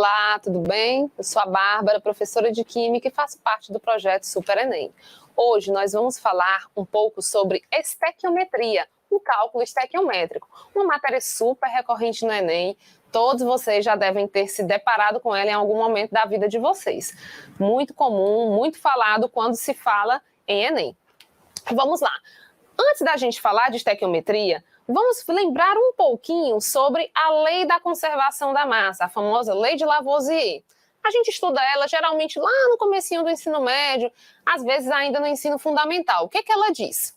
Olá, tudo bem? Eu sou a Bárbara, professora de Química e faço parte do projeto Super Enem. Hoje nós vamos falar um pouco sobre estequiometria, o cálculo estequiométrico, uma matéria super recorrente no Enem. Todos vocês já devem ter se deparado com ela em algum momento da vida de vocês. Muito comum, muito falado quando se fala em Enem. Vamos lá. Antes da gente falar de estequiometria, vamos lembrar um pouquinho sobre a lei da conservação da massa, a famosa lei de Lavoisier. A gente estuda ela geralmente lá no comecinho do ensino médio, às vezes ainda no ensino fundamental. O que ela diz?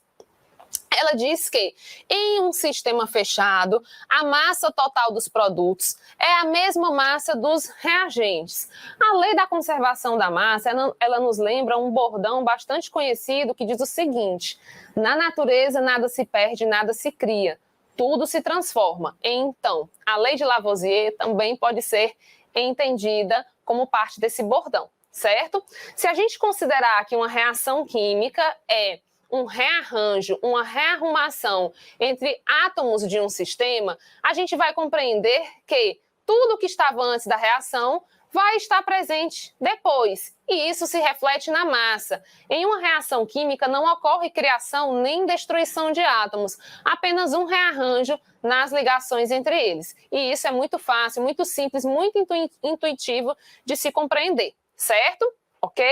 Ela diz que em um sistema fechado, a massa total dos produtos é a mesma massa dos reagentes. A lei da conservação da massa, ela nos lembra um bordão bastante conhecido que diz o seguinte: na natureza nada se perde, nada se cria, tudo se transforma. Então, a lei de Lavoisier também pode ser entendida como parte desse bordão, certo? Se a gente considerar que uma reação química é um rearranjo, uma rearrumação entre átomos de um sistema, a gente vai compreender que tudo que estava antes da reação vai estar presente depois, e isso se reflete na massa. Em uma reação química não ocorre criação nem destruição de átomos, apenas um rearranjo nas ligações entre eles. E isso é muito fácil, muito simples, muito intuitivo de se compreender, certo? Ok?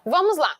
Vamos lá.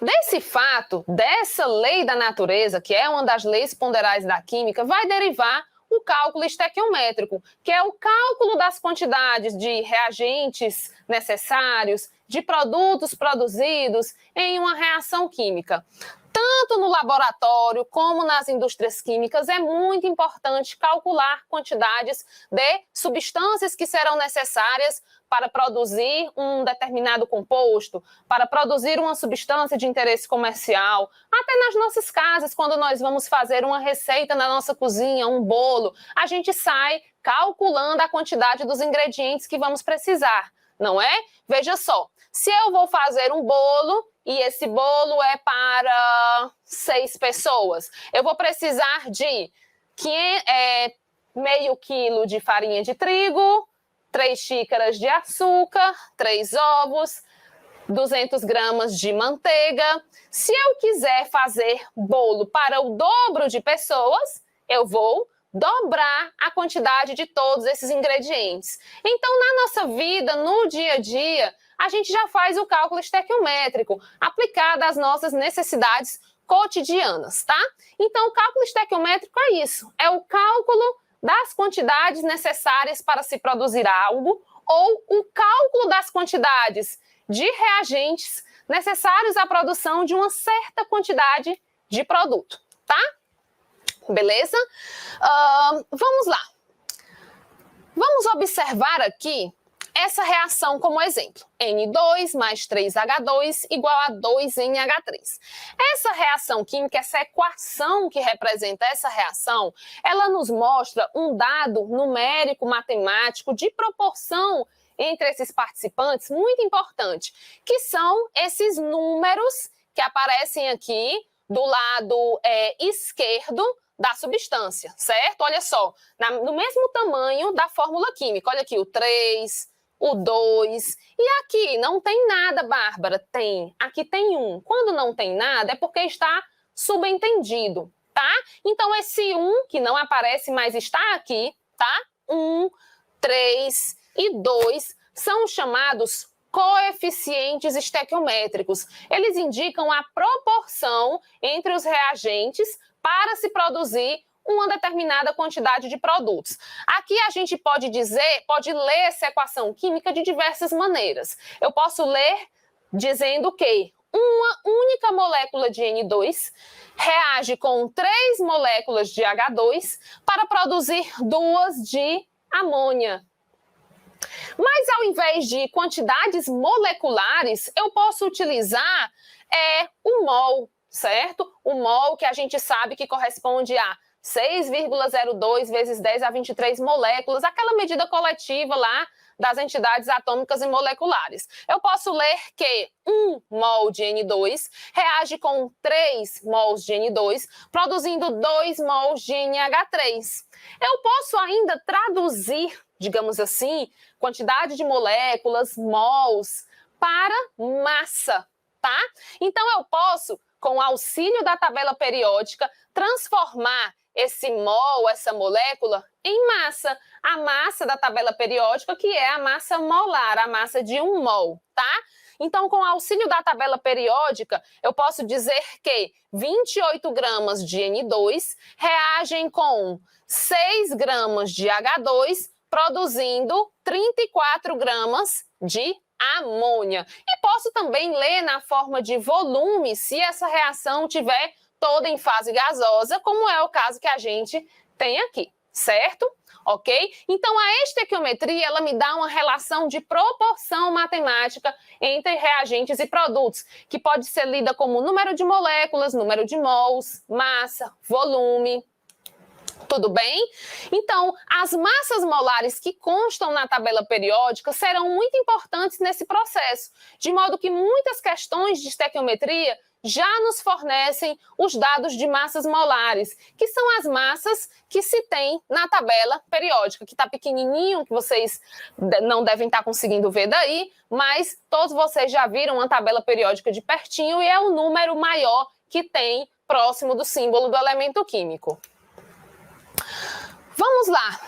Desse fato, dessa lei da natureza, que é uma das leis ponderais da química, vai derivar o cálculo estequiométrico, que é o cálculo das quantidades de reagentes necessários, de produtos produzidos em uma reação química. Tanto no laboratório como nas indústrias químicas, é muito importante calcular quantidades de substâncias que serão necessárias para produzir um determinado composto, para produzir uma substância de interesse comercial, até nas nossas casas, quando nós vamos fazer uma receita na nossa cozinha, um bolo, a gente sai calculando a quantidade dos ingredientes que vamos precisar, não é? Veja só, se eu vou fazer um bolo e esse bolo é para 6 pessoas, eu vou precisar de meio quilo de farinha de trigo, 3 xícaras de açúcar, 3 ovos, 200 gramas de manteiga. Se eu quiser fazer bolo para o dobro de pessoas, eu vou dobrar a quantidade de todos esses ingredientes. Então, na nossa vida, no dia a dia, a gente já faz o cálculo estequiométrico aplicado às nossas necessidades cotidianas, tá? Então, o cálculo estequiométrico é isso, é o cálculo das quantidades necessárias para se produzir algo ou o cálculo das quantidades de reagentes necessários à produção de uma certa quantidade de produto, tá? Beleza? Vamos lá. Vamos observar aqui essa reação como exemplo. N2 mais 3H2 igual a 2NH3. Essa reação química, essa equação que representa essa reação, ela nos mostra um dado numérico matemático de proporção entre esses participantes muito importante, que são esses números que aparecem aqui do lado esquerdo da substância, certo? Olha só, no mesmo tamanho da fórmula química. Olha aqui o 3, o 2, e aqui não tem nada, Bárbara, tem. Aqui tem 1. Quando não tem nada é porque está subentendido, tá? Então esse 1, que não aparece, mas está aqui, tá? 1, 3 e 2 são chamados coeficientes estequiométricos. Eles indicam a proporção entre os reagentes para se produzir uma determinada quantidade de produtos. Aqui a gente pode ler essa equação química de diversas maneiras. Eu posso ler dizendo que uma única molécula de N2 reage com 3 moléculas de H2 para produzir 2 de amônia. Mas ao invés de quantidades moleculares, eu posso utilizar o mol, certo? O mol que a gente sabe que corresponde a 6,02 vezes 10 a 23 moléculas, aquela medida coletiva lá das entidades atômicas e moleculares. Eu posso ler que 1 mol de N2 reage com 3 mols de N2, produzindo 2 mols de NH3. Eu posso ainda traduzir, digamos assim, quantidade de moléculas, mols, para massa, tá? Então, eu posso, com o auxílio da tabela periódica, transformar esse mol, essa molécula, em massa. A massa da tabela periódica, que é a massa molar, a massa de 1 mol, tá? Então, com o auxílio da tabela periódica, eu posso dizer que 28 gramas de N2 reagem com 6 gramas de H2, produzindo 34 gramas de amônia. E posso também ler na forma de volume, se essa reação tiver toda em fase gasosa, como é o caso que a gente tem aqui, certo? Ok? Então, a estequiometria, ela me dá uma relação de proporção matemática entre reagentes e produtos, que pode ser lida como número de moléculas, número de mols, massa, volume. Tudo bem? Então, as massas molares que constam na tabela periódica serão muito importantes nesse processo, de modo que muitas questões de estequiometria já nos fornecem os dados de massas molares, que são as massas que se tem na tabela periódica, que está pequenininho, que vocês não devem estar conseguindo ver daí, mas todos vocês já viram a tabela periódica de pertinho e é o número maior que tem próximo do símbolo do elemento químico. Vamos lá.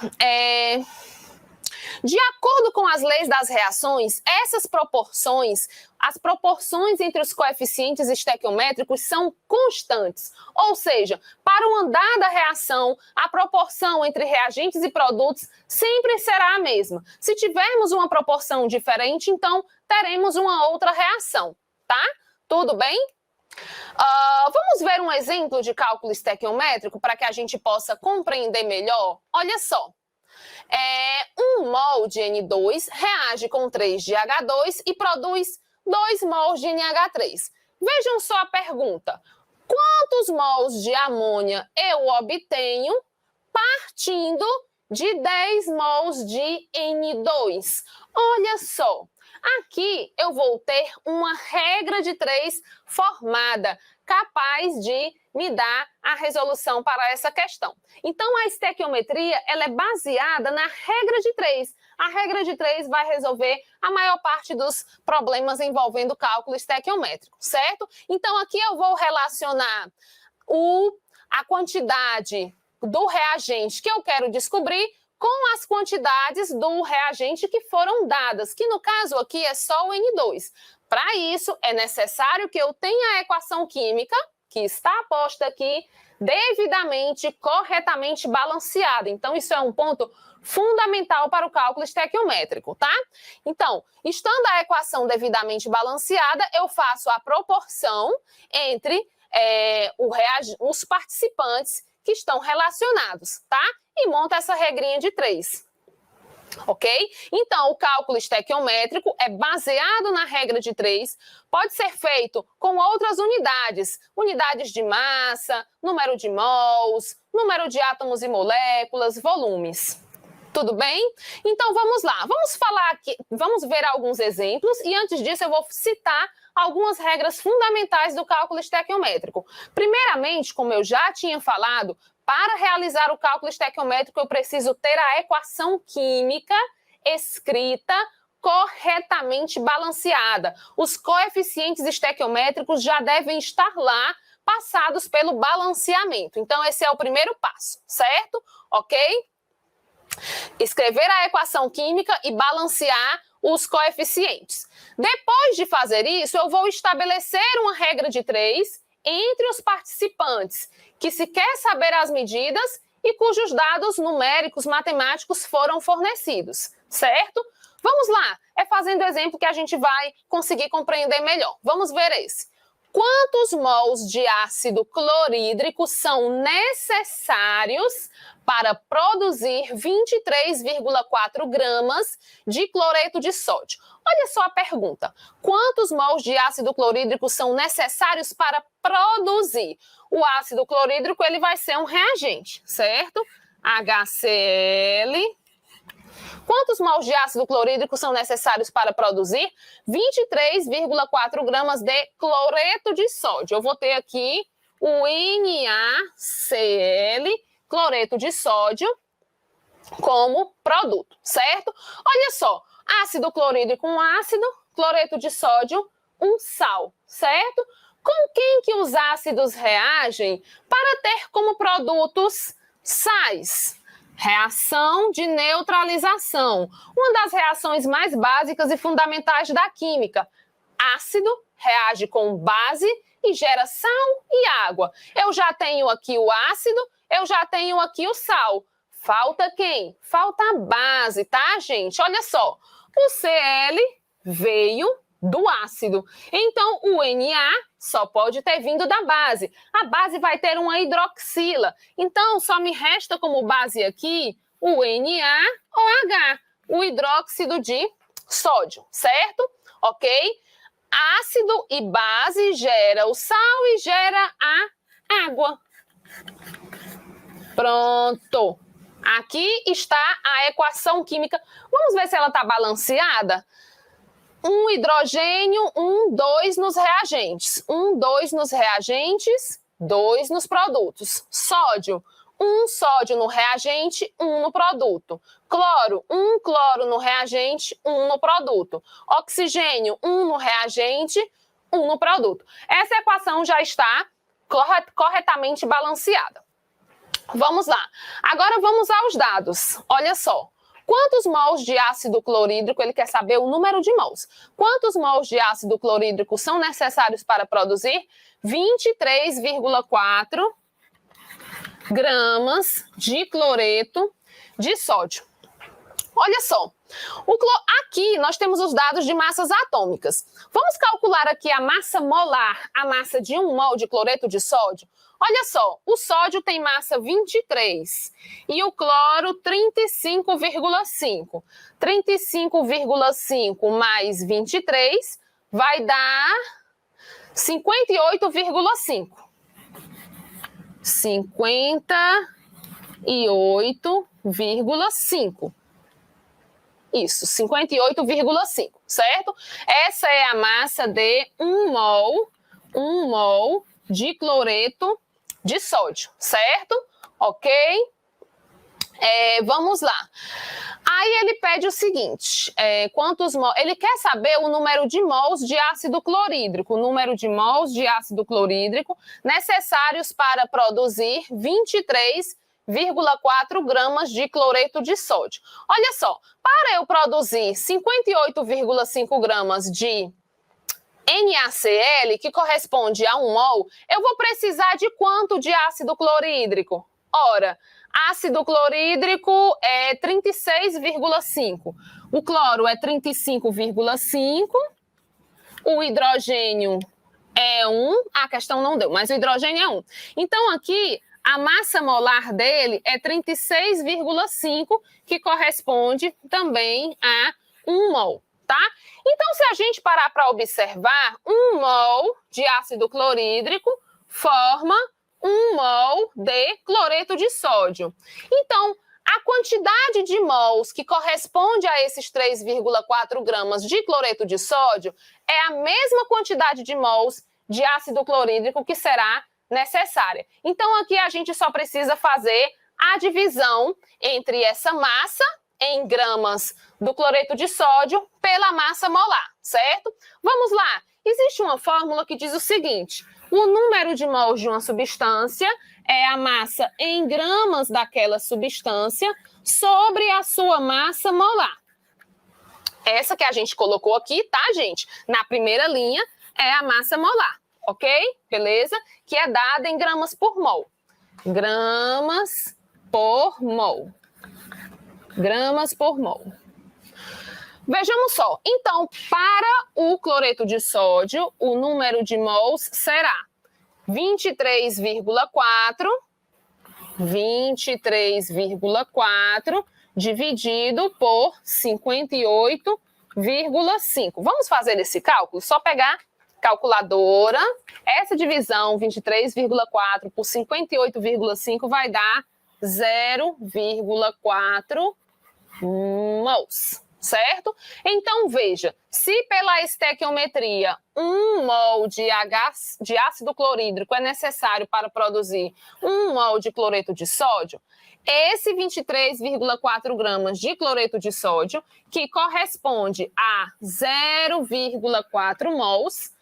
De acordo com as leis das reações, essas proporções, as proporções entre os coeficientes estequiométricos são constantes. Ou seja, para o andar da reação, a proporção entre reagentes e produtos sempre será a mesma. Se tivermos uma proporção diferente, então teremos uma outra reação, tá? Tudo bem? Vamos ver um exemplo de cálculo estequiométrico para que a gente possa compreender melhor? Olha só. 1 mol de N2 reage com 3 de H2 e produz 2 mols de NH3. Vejam só a pergunta. Quantos mols de amônia eu obtenho partindo de 10 mols de N2? Olha só. Aqui eu vou ter uma regra de 3 formada, capaz de me dar a resolução para essa questão. Então, a estequiometria ela é baseada na regra de 3. A regra de 3 vai resolver a maior parte dos problemas envolvendo cálculo estequiométrico, certo? Então, aqui eu vou relacionar a quantidade do reagente que eu quero descobrir com as quantidades do reagente que foram dadas, que no caso aqui é só o N2. Para isso, é necessário que eu tenha a equação química, que está posta aqui, devidamente, corretamente balanceada. Então, isso é um ponto fundamental para o cálculo estequiométrico, tá? Então, estando a equação devidamente balanceada, eu faço a proporção entre os participantes que estão relacionados, tá? E monta essa regrinha de 3. Ok? Então, o cálculo estequiométrico é baseado na regra de 3, pode ser feito com outras unidades, unidades de massa, número de mols, número de átomos e moléculas, volumes. Tudo bem? Então, vamos lá. Vamos falar aqui, vamos ver alguns exemplos e antes disso eu vou citar algumas regras fundamentais do cálculo estequiométrico. Primeiramente, como eu já tinha falado, para realizar o cálculo estequiométrico, eu preciso ter a equação química escrita corretamente balanceada. Os coeficientes estequiométricos já devem estar lá, passados pelo balanceamento. Então, esse é o primeiro passo, certo? Ok? Escrever a equação química e balancear os coeficientes. Depois de fazer isso, eu vou estabelecer uma regra de 3 entre os participantes, que se quer saber as medidas e cujos dados numéricos matemáticos foram fornecidos, certo? Vamos lá, é fazendo exemplo que a gente vai conseguir compreender melhor. Vamos ver esse. Quantos mols de ácido clorídrico são necessários para produzir 23,4 gramas de cloreto de sódio? Olha só a pergunta. Quantos mols de ácido clorídrico são necessários para produzir? O ácido clorídrico ele vai ser um reagente, certo? HCl Quantos mols de ácido clorídrico são necessários para produzir 23,4 gramas de cloreto de sódio? Eu vou ter aqui o NaCl, cloreto de sódio, como produto, certo? Olha só, ácido clorídrico, um ácido, cloreto de sódio, um sal, certo? Com quem que os ácidos reagem para ter como produtos sais? Reação de neutralização, uma das reações mais básicas e fundamentais da química. Ácido reage com base e gera sal e água. Eu já tenho aqui o ácido, eu já tenho aqui o sal. Falta quem? Falta a base, tá, gente? Olha só, o Cl veio do ácido. Então, o Na só pode ter vindo da base. A base vai ter uma hidroxila. Então, só me resta como base aqui o NaOH, o hidróxido de sódio, certo? Ok? Ácido e base gera o sal e gera a água. Pronto. Aqui está a equação química. Vamos ver se ela está balanceada? 1 hidrogênio, 2 nos reagentes. 2 nos reagentes, 2 nos produtos. Sódio, 1 sódio no reagente, 1 no produto. Cloro, 1 cloro no reagente, 1 no produto. Oxigênio, 1 no reagente, 1 no produto. Essa equação já está corretamente balanceada. Vamos lá. Agora vamos aos dados. Olha só. Quantos mols de ácido clorídrico, ele quer saber o número de mols. Quantos mols de ácido clorídrico são necessários para produzir 23,4 gramas de cloreto de sódio? Olha só, aqui nós temos os dados de massas atômicas. Vamos calcular aqui a massa molar, a massa de 1 mol de cloreto de sódio? Olha só, o sódio tem massa 23 e o cloro 35,5. 35,5 mais 23 vai dar 58,5. 58,5. Isso, 58,5, certo? Essa é a massa de 1 mol de cloreto de sódio, certo? Ok? Vamos lá. Aí ele pede o seguinte, quantos mols? Ele quer saber o número de mols de ácido clorídrico, o número de mols de ácido clorídrico necessários para produzir 23,4 gramas de cloreto de sódio. Olha só, para eu produzir 58,5 gramas de NaCl, que corresponde a 1 mol, eu vou precisar de quanto de ácido clorídrico? Ora, ácido clorídrico é 36,5. O cloro é 35,5. O hidrogênio é 1. A questão não deu, mas o hidrogênio é 1. Então, aqui, a massa molar dele é 36,5, que corresponde também a 1 mol, tá? Então, se a gente parar para observar, 1 mol de ácido clorídrico forma 1 mol de cloreto de sódio. Então, a quantidade de mols que corresponde a esses 3,4 gramas de cloreto de sódio é a mesma quantidade de mols de ácido clorídrico que será necessária. Então, aqui a gente só precisa fazer a divisão entre essa massa em gramas do cloreto de sódio pela massa molar, certo? Vamos lá. Existe uma fórmula que diz o seguinte: o número de mols de uma substância é a massa em gramas daquela substância sobre a sua massa molar. Essa que a gente colocou aqui, tá, gente? Na primeira linha é a massa molar, ok? Beleza? Que é dada em gramas por mol. Gramas por mol. Gramas por mol. Vejamos só. Então, para o cloreto de sódio, o número de mols será 23,4 dividido por 58,5. Vamos fazer esse cálculo? Só pegar calculadora. Essa divisão, 23,4 por 58,5, vai dar 0,4 mols, certo? Então, veja, se pela estequiometria 1 mol de ácido clorídrico é necessário para produzir 1 mol de cloreto de sódio, esse 23,4 gramas de cloreto de sódio, que corresponde a 0,4 mols,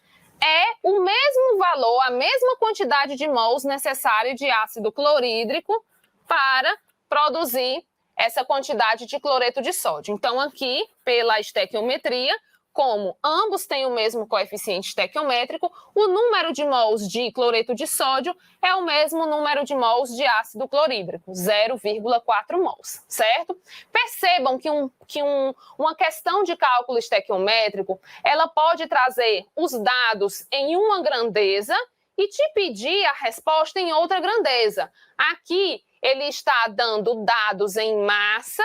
é o mesmo valor, a mesma quantidade de mols necessário de ácido clorídrico para produzir essa quantidade de cloreto de sódio. Então, aqui, pela estequiometria, como ambos têm o mesmo coeficiente estequiométrico, o número de mols de cloreto de sódio é o mesmo número de mols de ácido clorídrico, 0,4 mols, certo? Percebam que uma questão de cálculo estequiométrico, ela pode trazer os dados em uma grandeza e te pedir a resposta em outra grandeza. Aqui, ele está dando dados em massa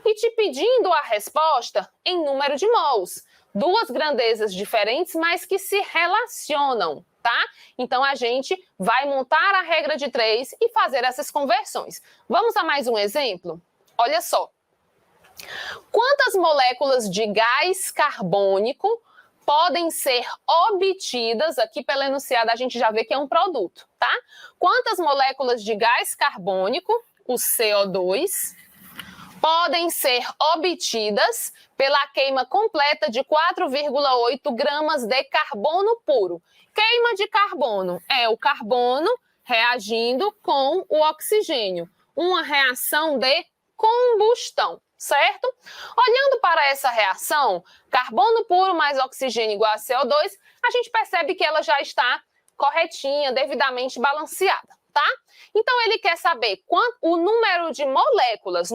e te pedindo a resposta em número de mols. Duas grandezas diferentes, mas que se relacionam, tá? Então, a gente vai montar a regra de 3 e fazer essas conversões. Vamos a mais um exemplo? Olha só. Quantas moléculas de gás carbônico podem ser obtidas, aqui pela enunciada a gente já vê que é um produto, tá? Quantas moléculas de gás carbônico, o CO2, podem ser obtidas pela queima completa de 4,8 gramas de carbono puro? Queima de carbono é o carbono reagindo com o oxigênio, uma reação de combustão, certo? Olhando para essa reação, carbono puro mais oxigênio igual a CO2, a gente percebe que ela já está corretinha, devidamente balanceada, tá? Então, ele quer saber o número de moléculas,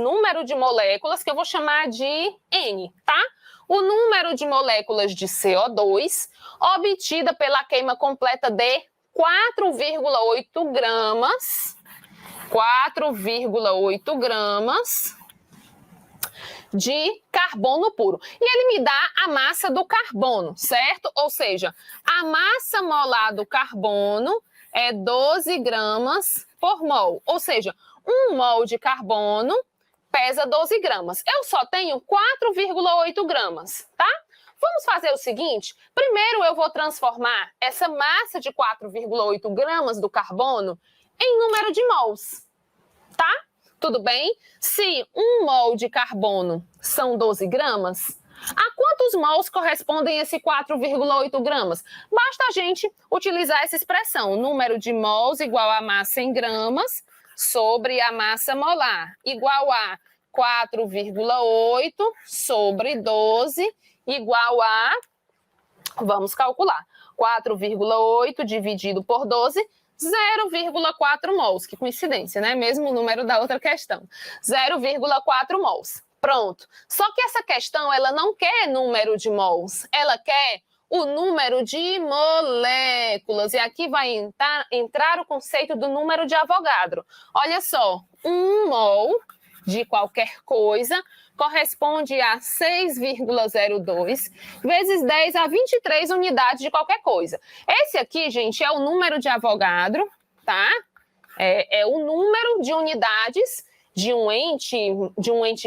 que eu vou chamar de N, tá? O número de moléculas de CO2 obtida pela queima completa de 4,8 gramas de carbono puro. E ele me dá a massa do carbono, certo? Ou seja, a massa molar do carbono é 12 gramas por mol. Ou seja, 1 mol de carbono pesa 12 gramas. Eu só tenho 4,8 gramas, tá? Vamos fazer o seguinte, primeiro eu vou transformar essa massa de 4,8 gramas do carbono em número de mols, tá? Tudo bem? Se 1 mol de carbono são 12 gramas, a quantos mols correspondem esse 4,8 gramas? Basta a gente utilizar essa expressão, número de mols igual a massa em gramas sobre a massa molar, igual a 4,8 sobre 12, igual a, vamos calcular, 4,8 dividido por 12, 0,4 mols, que coincidência, né? Mesmo número da outra questão. 0,4 mols. Pronto. Só que essa questão, ela não quer número de mols, ela quer o número de moléculas. E aqui vai entrar o conceito do número de Avogadro. Olha só, 1 mol de qualquer coisa corresponde a 6,02 vezes 10 a 23 unidades de qualquer coisa. Esse aqui, gente, é o número de Avogadro, tá? É o número de unidades de um ente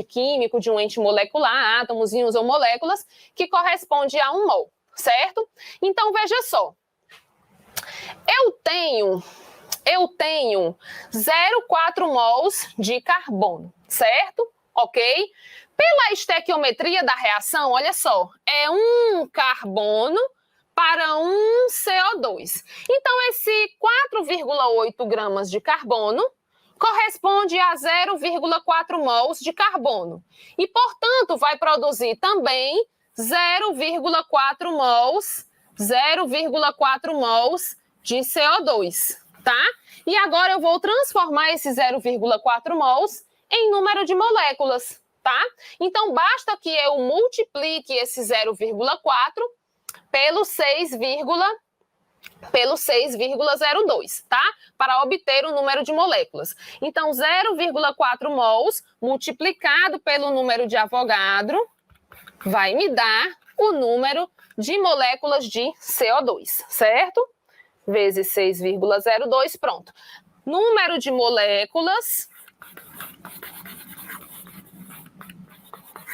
químico, de um ente molecular, átomos, íons ou moléculas, que corresponde a 1 mol, certo? Então, veja só. Eu tenho 0,4 mols de carbono, certo? Ok? Pela estequiometria da reação, olha só, é 1 carbono para 1 CO2. Então, esse 4,8 gramas de carbono corresponde a 0,4 mols de carbono. E, portanto, vai produzir também 0,4 mols de CO2, tá? E agora eu vou transformar esse 0,4 mols em número de moléculas, tá? Então, basta que eu multiplique esse 0,4 pelo 6,02, tá? Para obter o número de moléculas. Então, 0,4 mols multiplicado pelo número de Avogadro vai me dar o número de moléculas de CO2, certo? Vezes 6,02, pronto. Número de moléculas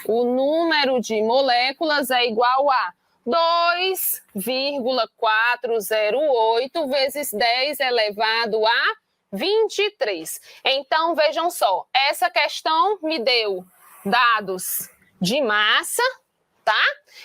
O número de moléculas é igual a 2,408 vezes 10 elevado a 23. Então, vejam só, essa questão me deu dados de massa, tá?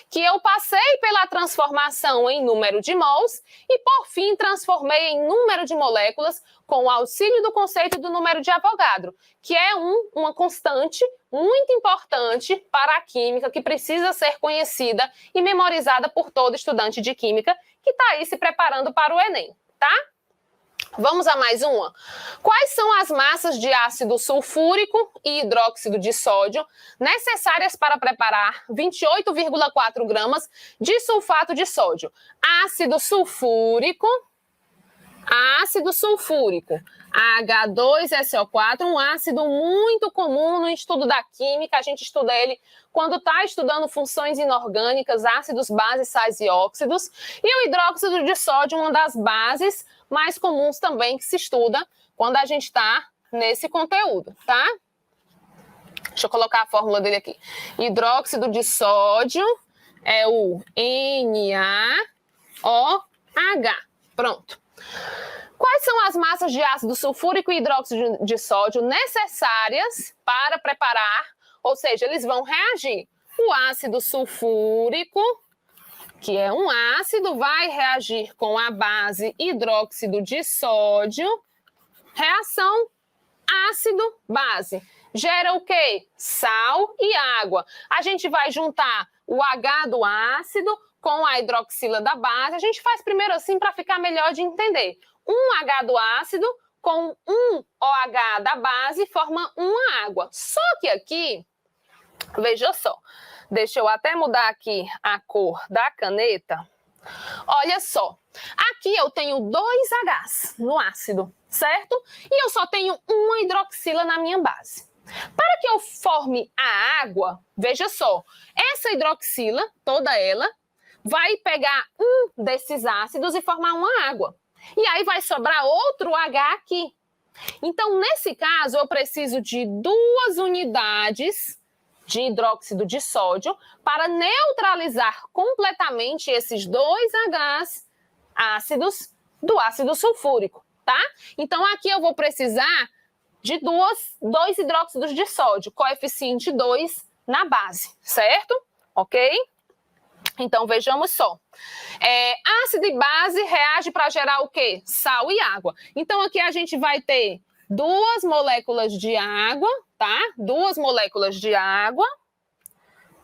Que eu passei pela transformação em número de mols e, por fim, transformei em número de moléculas com o auxílio do conceito do número de Avogadro, que é uma constante muito importante para a química, que precisa ser conhecida e memorizada por todo estudante de química que está aí se preparando para o Enem, tá? Vamos a mais uma? Quais são as massas de ácido sulfúrico e hidróxido de sódio necessárias para preparar 28,4 gramas de sulfato de sódio? Ácido sulfúrico, H2SO4, um ácido muito comum no estudo da química, a gente estuda ele quando está estudando funções inorgânicas, ácidos, bases, sais e óxidos. E o hidróxido de sódio, uma das bases mais comuns também que se estuda quando a gente está nesse conteúdo, tá? Deixa eu colocar a fórmula dele aqui. Hidróxido de sódio é o NaOH. Pronto. Quais são as massas de ácido sulfúrico e hidróxido de sódio necessárias para preparar, ou seja, eles vão reagir? O ácido sulfúrico, que é um ácido, vai reagir com a base hidróxido de sódio. Reação ácido-base. Gera o quê? Sal e água. A gente vai juntar o H do ácido com a hidroxila da base. A gente faz primeiro assim para ficar melhor de entender. Um H do ácido com um OH da base forma uma água. Só que aqui, veja só, deixa eu até mudar aqui a cor da caneta. Olha só, aqui eu tenho 2 Hs no ácido, certo? E eu só tenho uma hidroxila na minha base. Para que eu forme a água, veja só, essa hidroxila, toda ela, vai pegar um desses ácidos e formar uma água. E aí vai sobrar outro H aqui. Então, nesse caso, eu preciso de 2 unidades de hidróxido de sódio para neutralizar completamente esses 2 Hs ácidos do ácido sulfúrico, tá? Então, aqui eu vou precisar de 2 hidróxidos de sódio, coeficiente 2 na base, certo? Ok? Então, vejamos só. Ácido e base reage para gerar o quê? Sal e água. Então, aqui a gente vai ter 2 moléculas de água, tá? 2 moléculas de água.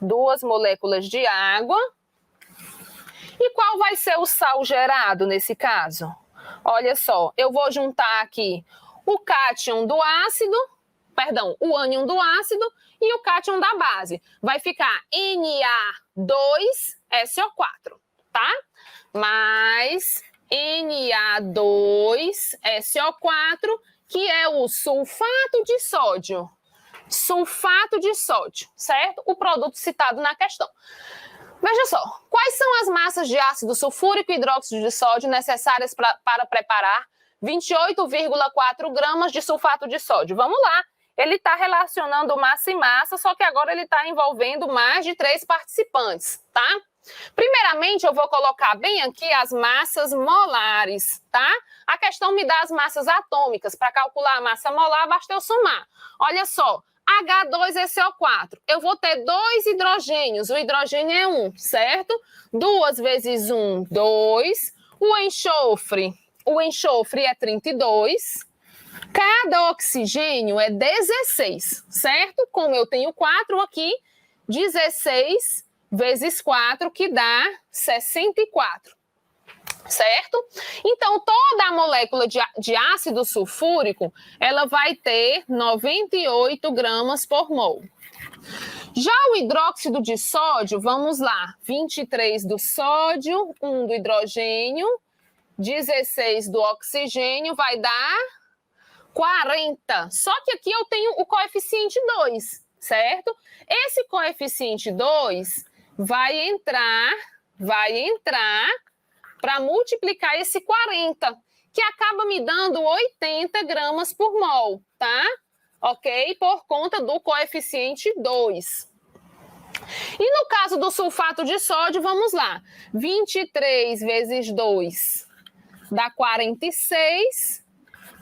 2 moléculas de água. E qual vai ser o sal gerado nesse caso? Olha só, eu vou juntar aqui o cátion do ácido, o ânion do ácido e o cátion da base. Vai ficar Na2SO4, tá? Mais Na2SO4, que é o sulfato de sódio. Sulfato de sódio, certo? O produto citado na questão. Veja só, quais são as massas de ácido sulfúrico e hidróxido de sódio necessárias para preparar 28,4 gramas de sulfato de sódio? Vamos lá. Ele está relacionando massa e massa, só que agora ele está envolvendo mais de 3 participantes, tá? Primeiramente, eu vou colocar bem aqui as massas molares, tá? A questão me dá as massas atômicas. Para calcular a massa molar, basta eu somar. Olha só, H2SO4. Eu vou ter 2 hidrogênios. O hidrogênio é 1, certo? 2 vezes 1, 2. O enxofre é 32. Cada oxigênio é 16, certo? Como eu tenho 4 aqui, 16 vezes 4, que dá 64, certo? Então, toda a molécula de ácido sulfúrico, ela vai ter 98 gramas por mol. Já o hidróxido de sódio, vamos lá, 23 do sódio, 1 do hidrogênio, 16 do oxigênio, vai dar 40. Só que aqui eu tenho o coeficiente 2, certo? Esse coeficiente 2 vai entrar para multiplicar esse 40, que acaba me dando 80 gramas por mol, tá? Ok? Por conta do coeficiente 2. E no caso do sulfato de sódio, vamos lá. 23 vezes 2 dá 46.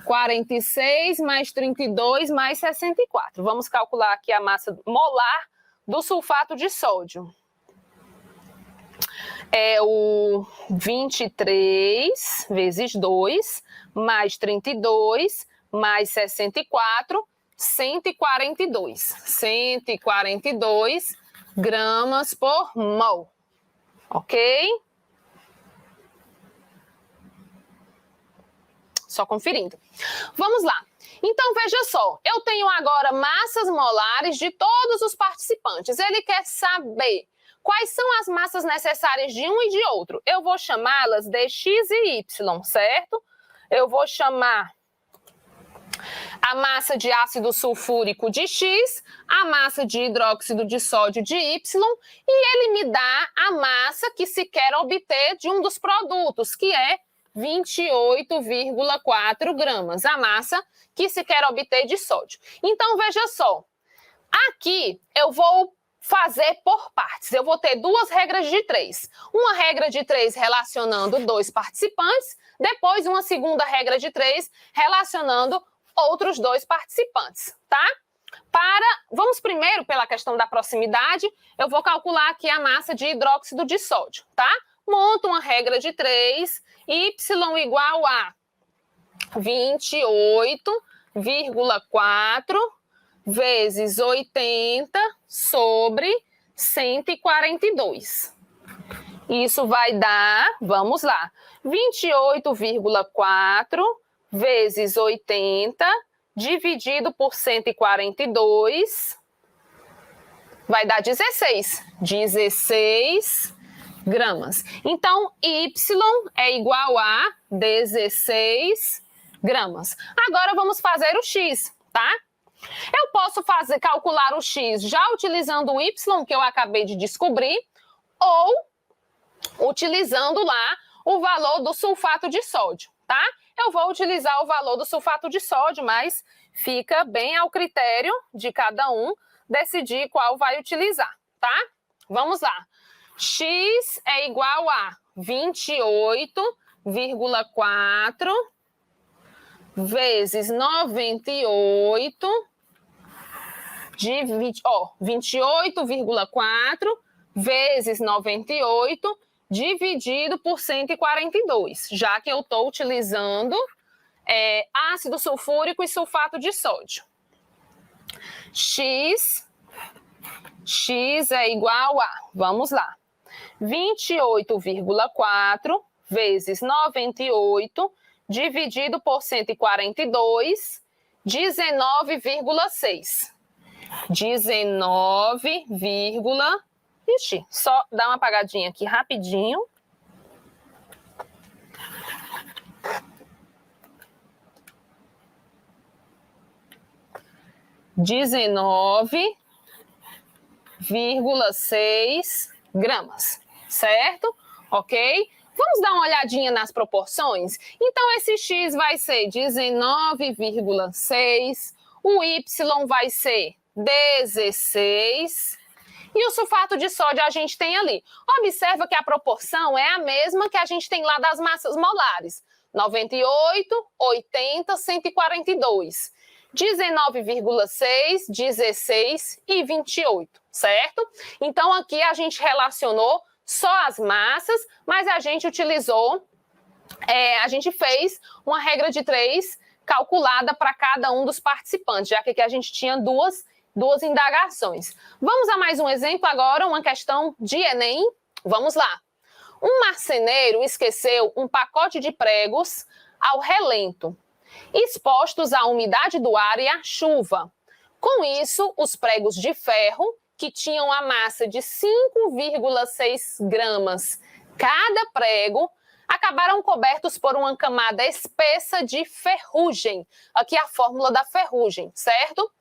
46 mais 32 mais 64. Vamos calcular aqui a massa molar do sulfato de sódio. É o 23 vezes 2 mais 32 mais 64, 142. 142 gramas por mol. Ok? Só conferindo. Vamos lá. Então, veja só. Eu tenho agora massas molares de todos os participantes. Ele quer saber quais são as massas necessárias de um e de outro. Eu vou chamá-las de X e Y, certo? Eu vou chamar a massa de ácido sulfúrico de X, a massa de hidróxido de sódio de Y, e ele me dá a massa que se quer obter de um dos produtos, que é 28,4 gramas, a massa que se quer obter de sódio. Então, veja só, aqui eu vou fazer por partes. Eu vou ter duas regras de 3. Uma regra de 3 relacionando dois participantes, depois uma segunda regra de 3 relacionando outros dois participantes, tá? Vamos primeiro pela questão da proximidade, eu vou calcular aqui a massa de hidróxido de sódio, tá? Monto uma regra de 3, Y igual a 28,4 vezes 80 sobre 142. Isso vai dar, vamos lá, 28,4 vezes 80 dividido por 142 vai dar 16. 16 gramas. Então, Y é igual a 16 gramas. Agora vamos fazer o X, tá? Eu posso calcular o X já utilizando o Y que eu acabei de descobrir ou utilizando lá o valor do sulfato de sódio, tá? Eu vou utilizar o valor do sulfato de sódio, mas fica bem ao critério de cada um decidir qual vai utilizar, tá? Vamos lá. X é igual a 28,4 vezes 98 28,4 vezes 98 dividido por 142, já que eu estou utilizando ácido sulfúrico e sulfato de sódio. X é igual a, vamos lá, 28,4 vezes 98 dividido por 142, 19,6. 19, ixi, só dá uma apagadinha aqui rapidinho. ,19,6 gramas, certo? Ok? Vamos dar uma olhadinha nas proporções? Então, esse X vai ser 19,6, o Y vai ser 16 e o sulfato de sódio a gente tem ali. Observa que a proporção é a mesma que a gente tem lá das massas molares. 98, 80, 142. 19,6, 16 e 28, certo? Então, aqui a gente relacionou só as massas, mas a gente utilizou, a gente fez uma regra de 3 calculada para cada um dos participantes, já que aqui a gente tinha duas indagações. Vamos a mais um exemplo agora, uma questão de Enem. Vamos lá. Um marceneiro esqueceu um pacote de pregos ao relento, expostos à umidade do ar e à chuva. Com isso, os pregos de ferro, que tinham a massa de 5,6 gramas cada prego, acabaram cobertos por uma camada espessa de ferrugem. Aqui a fórmula da ferrugem, certo?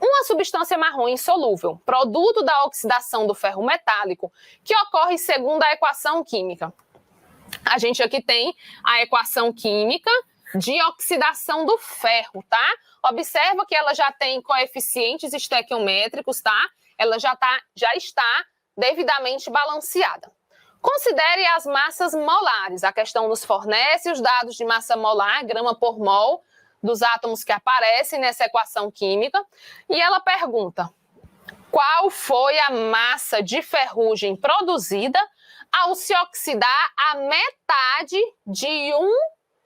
Uma substância marrom insolúvel, produto da oxidação do ferro metálico, que ocorre segundo a equação química. A gente aqui tem a equação química de oxidação do ferro, tá? Observa que ela já tem coeficientes estequiométricos, tá? ela já está devidamente balanceada. Considere as massas molares. A questão nos fornece os dados de massa molar, grama por mol, dos átomos que aparecem nessa equação química. E ela pergunta: qual foi a massa de ferrugem produzida ao se oxidar a metade de um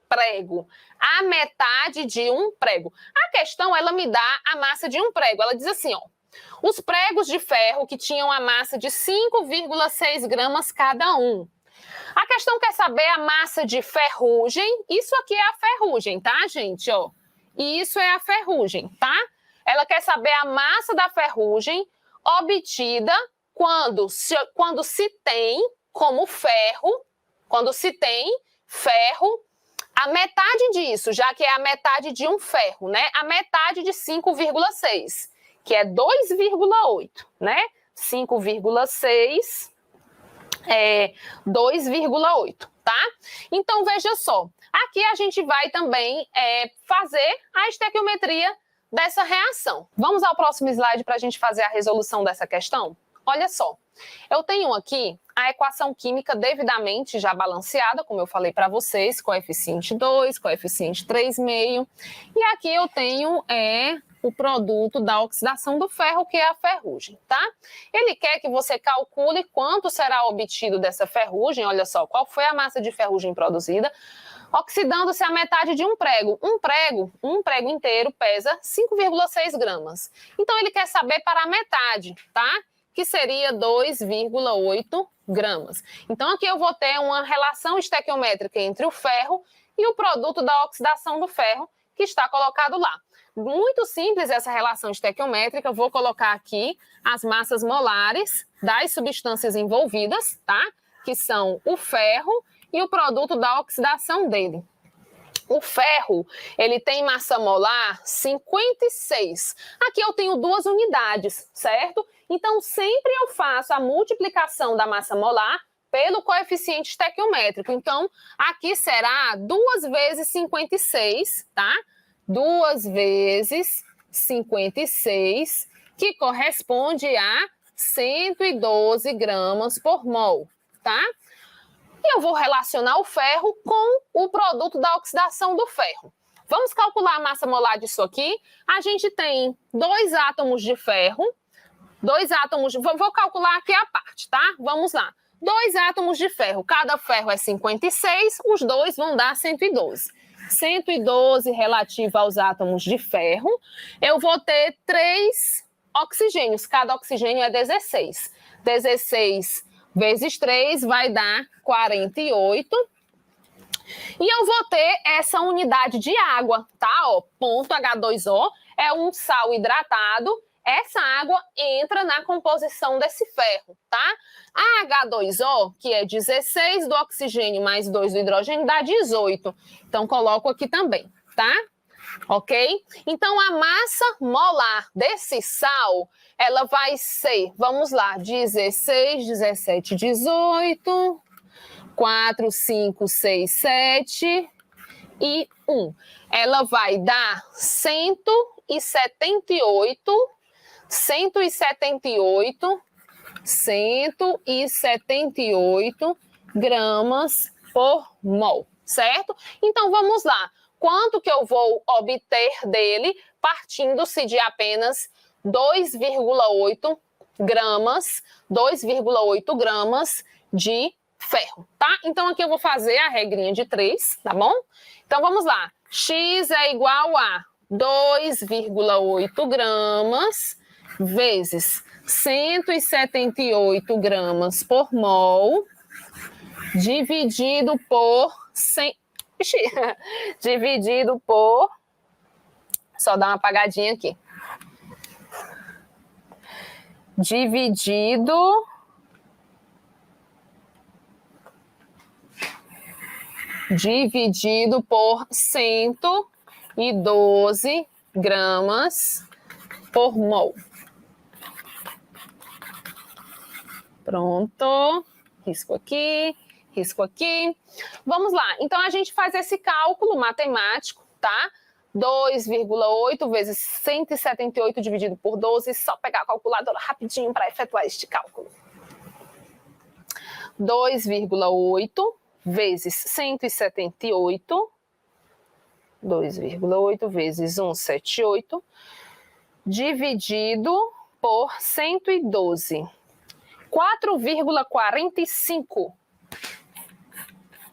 prego? A metade de um prego. A questão, ela me dá a massa de um prego. Ela diz assim, ó: os pregos de ferro que tinham a massa de 5,6 gramas cada um. A questão quer saber a massa de ferrugem. Isso aqui é a ferrugem, tá, gente? Ó, isso é a ferrugem, tá? Ela quer saber a massa da ferrugem obtida quando se tem como ferro, a metade disso, já que é a metade de um ferro, né? A metade de 5,6, que é 2,8, né? 5,6 é 2,8, tá? Então, veja só. Aqui a gente vai também fazer a estequiometria dessa reação. Vamos ao próximo slide para a gente fazer a resolução dessa questão? Olha só, eu tenho aqui a equação química devidamente já balanceada, como eu falei para vocês, coeficiente 2, coeficiente 3,5, e aqui eu tenho o produto da oxidação do ferro, que é a ferrugem, tá? Ele quer que você calcule quanto será obtido dessa ferrugem, olha só, qual foi a massa de ferrugem produzida, oxidando-se a metade de um prego. Um prego inteiro pesa 5,6 gramas. Então, ele quer saber para a metade, tá? Que seria 2,8 gramas. Então, aqui eu vou ter uma relação estequiométrica entre o ferro e o produto da oxidação do ferro, que está colocado lá. Muito simples essa relação estequiométrica. Vou colocar aqui as massas molares das substâncias envolvidas, tá? Que são o ferro e o produto da oxidação dele. O ferro, ele tem massa molar 56. Aqui eu tenho 2 unidades, certo? Então, sempre eu faço a multiplicação da massa molar pelo coeficiente estequiométrico. Então, aqui será 2 vezes 56, tá? 2 vezes 56, que corresponde a 112 gramas por mol, tá? E eu vou relacionar o ferro com o produto da oxidação do ferro. Vamos calcular a massa molar disso aqui. A gente tem 2 átomos de ferro, 2 átomos... Vou calcular aqui a parte, tá? Vamos lá. 2 átomos de ferro, cada ferro é 56, os dois vão dar 112. 112 relativo aos átomos de ferro. Eu vou ter 3 oxigênios, cada oxigênio é 16. 16 vezes 3 vai dar 48. E eu vou ter essa unidade de água, tá? Ó, ponto H2O é um sal hidratado. Essa água entra na composição desse ferro, tá? A H2O, que é 16 do oxigênio mais 2 do hidrogênio, dá 18. Então, coloco aqui também, tá? Ok? Então, a massa molar desse sal, ela vai ser, vamos lá, 16, 17, 18, 4, 5, 6, 7 e 1. Ela vai dar 178 gramas por mol, certo? Então, vamos lá. Quanto que eu vou obter dele partindo-se de apenas 2,8 gramas de ferro, tá? Então, aqui eu vou fazer a regrinha de 3, tá bom? Então, vamos lá. X é igual a 2,8 gramas vezes 178 gramas por mol, dividido por 100... dividido por... Só dar uma apagadinha aqui. Dividido por 112 gramas por mol. Pronto. Risco aqui, risco aqui. Vamos lá. Então, a gente faz esse cálculo matemático, tá? 2,8 vezes 178 dividido por 12, só pegar a calculadora rapidinho para efetuar este cálculo. 2,8 vezes 178, 2,8 vezes 178, dividido por 112. 4,45.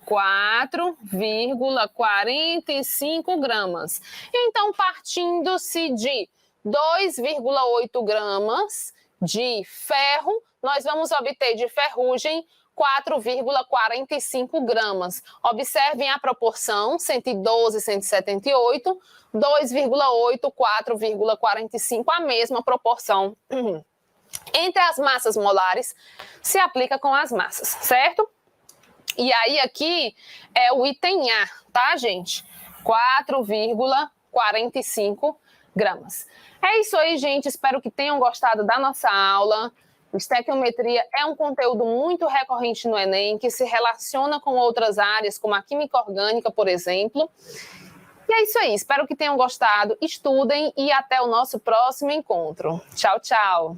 4,45 gramas. Então, partindo-se de 2,8 gramas de ferro, nós vamos obter de ferrugem 4,45 gramas. Observem a proporção, 112, 178, 2,8, 4,45, a mesma proporção entre as massas molares se aplica com as massas, certo? E aí aqui é o item A, tá, gente? 4,45 gramas. É isso aí, gente. Espero que tenham gostado da nossa aula. Estequiometria é um conteúdo muito recorrente no Enem, que se relaciona com outras áreas, como a química orgânica, por exemplo. E é isso aí. Espero que tenham gostado. Estudem e até o nosso próximo encontro. Tchau, tchau.